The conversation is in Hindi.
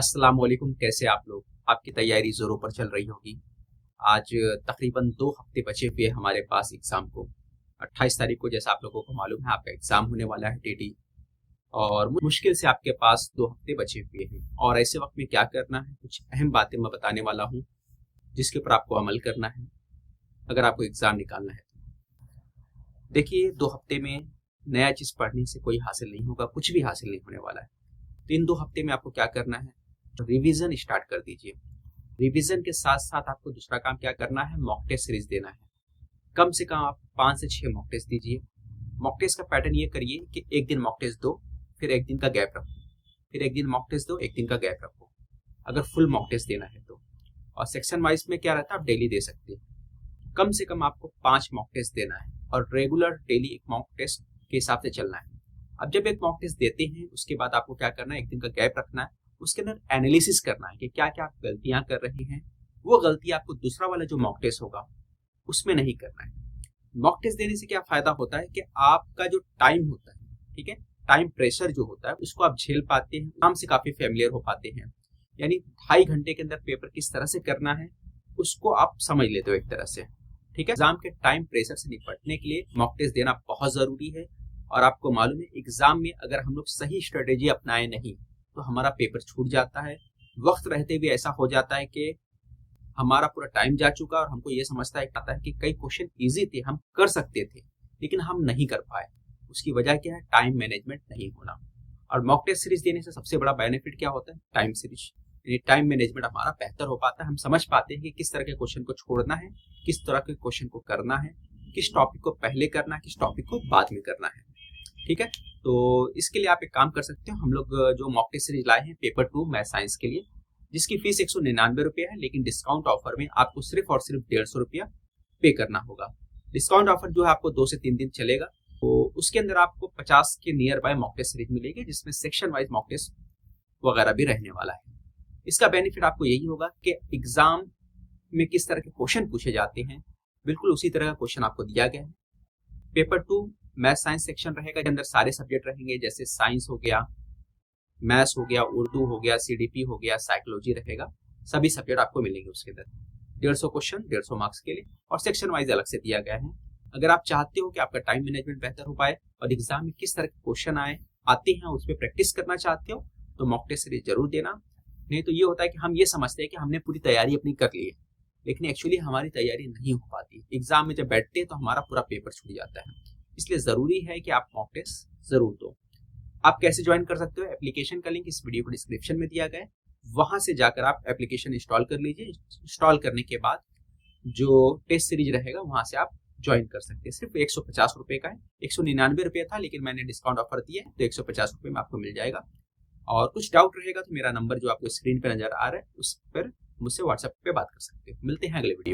अस्सलाम वालेकुम। कैसे आप लोग? आपकी तैयारी जोरों पर चल रही होगी। आज तकरीबन 2 हफ्ते बचे हुए हैं हमारे पास एग्ज़ाम को। 28 तारीख को जैसा आप लोगों को मालूम है आपका एग्ज़ाम होने वाला है टीटी। और मुश्किल से आपके पास 2 हफ्ते बचे हुए हैं और ऐसे वक्त में क्या करना है, कुछ अहम बातें मैं बताने वाला हूँ जिसके ऊपर आपको अमल करना है अगर आपको एग्ज़ाम निकालना है। देखिए, 2 हफ्ते में नया चीज़ पढ़ने से कोई हासिल नहीं होगा, कुछ भी हासिल नहीं होने वाला है। तो इन 2 हफ्ते में आपको क्या करना है, रिवीजन स्टार्ट कर दीजिए। रिवीजन के साथ साथ आपको दूसरा काम क्या करना है, मॉक टेस्ट सीरीज देना है। कम से कम आप 5 से 6 मॉक टेस्ट दीजिए। मॉक टेस्ट का पैटर्न ये करिए कि एक दिन मॉक टेस्ट दो, फिर एक दिन का गैप रखो, फिर एक दिन मॉक टेस्ट दो, एक दिन का गैप रखो, अगर फुल मॉक टेस्ट देना है तो। और सेक्शन वाइज में क्या रहता है, आप डेली दे सकते हैं। कम से कम आपको 5 मॉक टेस्ट देना है और रेगुलर डेली एक मॉक टेस्ट के हिसाब से चलना है। अब जब एक मॉक टेस्ट देते हैं उसके बाद आपको क्या करना है, एक दिन का गैप रखना है, उसके अंदर एनालिसिस करना है कि क्या क्या आप गलतियां कर रहे हैं। वो गलती आपको दूसरा वाला जो मॉक टेस्ट होगा उसमें नहीं करना है। मॉक टेस्ट देने से क्या फायदा होता है कि आपका जो टाइम होता है, ठीक है, टाइम प्रेशर जो होता है उसको आप झेल पाते हैं, काम से काफी फेमिलियर हो पाते हैं। यानी 2.5 घंटे के अंदर पेपर किस तरह से करना है उसको आप समझ लेते हो एक तरह से, ठीक है। एग्जाम के टाइम प्रेशर से निपटने के लिए मॉक टेस्ट देना बहुत जरूरी है। और आपको मालूम है एग्जाम में अगर हम लोग सही स्ट्रेटेजी अपनाए नहीं तो हमारा पेपर छूट जाता है। वक्त रहते हुए ऐसा हो जाता है कि हमारा पूरा टाइम जा चुका और हमको ये समझता है कि कई क्वेश्चन इजी थे, हम कर सकते थे, लेकिन हम नहीं कर पाए। उसकी वजह क्या है, टाइम मैनेजमेंट नहीं होना। और मॉक टेस्ट सीरीज देने से सबसे बड़ा बेनिफिट क्या होता है, टाइम सीरीज, यानी टाइम मैनेजमेंट हमारा बेहतर हो पाता है। हम समझ पाते हैं कि किस तरह के क्वेश्चन को छोड़ना है, किस तरह के क्वेश्चन को करना है, किस टॉपिक को पहले करना है, किस टॉपिक को बाद में करना है, ठीक है। तो इसके लिए आप एक काम कर सकते हो, हम लोग जो मॉक टेस्ट सीरीज लाए हैं पेपर 2 मैथ साइंस के लिए, जिसकी फीस 199 रुपया है, लेकिन डिस्काउंट ऑफर में आपको सिर्फ और सिर्फ 150 रुपया पे करना होगा। डिस्काउंट ऑफर जो है आपको 2 से 3 दिन चलेगा। तो उसके अंदर आपको 50 के nearby mock test series मिलेगी, जिसमें सेक्शन वाइज मॉक टेस्ट वगैरह भी रहने वाला है। इसका बेनिफिट आपको यही होगा कि एग्जाम में किस तरह के क्वेश्चन पूछे जाते हैं बिल्कुल उसी तरह का क्वेश्चन आपको दिया गया है। पेपर 2 मैथ साइंस सेक्शन रहेगा, के अंदर सारे सब्जेक्ट रहेंगे, जैसे साइंस हो गया, मैथ्स हो गया, उर्दू हो गया, सीडीपी हो गया, साइकोलॉजी रहेगा। सभी सब्जेक्ट आपको मिलेंगे उसके अंदर। 150 क्वेश्चन 150 मार्क्स के लिए, और सेक्शन वाइज अलग से दिया गया है। अगर आप चाहते हो कि आपका टाइम मैनेजमेंट बेहतर हो पाए और एग्जाम में किस तरह के क्वेश्चन आते हैं उस पर प्रैक्टिस करना चाहते हो तो मॉक टेस्ट सीरीज जरूर देना। नहीं तो ये होता है कि हम ये समझते हैं कि हमने पूरी तैयारी अपनी कर ली है, लेकिन एक्चुअली हमारी तैयारी नहीं हो पाती। एग्जाम में जब बैठते हैं तो हमारा पूरा पेपर छूट जाता है। इसलिए जरूरी है कि आप मॉक टेस्ट जरूर दो। आप कैसे ज्वाइन कर सकते हो, एप्लीकेशन का लिंक इस वीडियो को डिस्क्रिप्शन में दिया गया है, वहां से जाकर आप एप्लीकेशन इंस्टॉल कर लीजिए। इंस्टॉल करने के बाद जो टेस्ट सीरीज रहेगा वहां से आप ज्वाइन कर सकते हैं। सिर्फ 150 रुपए का है, 199 रुपया था, लेकिन मैंने डिस्काउंट ऑफर दिया है तो 150 रुपये में आपको मिल जाएगा। और कुछ डाउट रहेगा तो मेरा नंबर जो आपको स्क्रीन पर नजर आ रहा है उस पर मुझसे व्हाट्सएप पे बात कर सकते हो। मिलते हैं अगले वीडियो।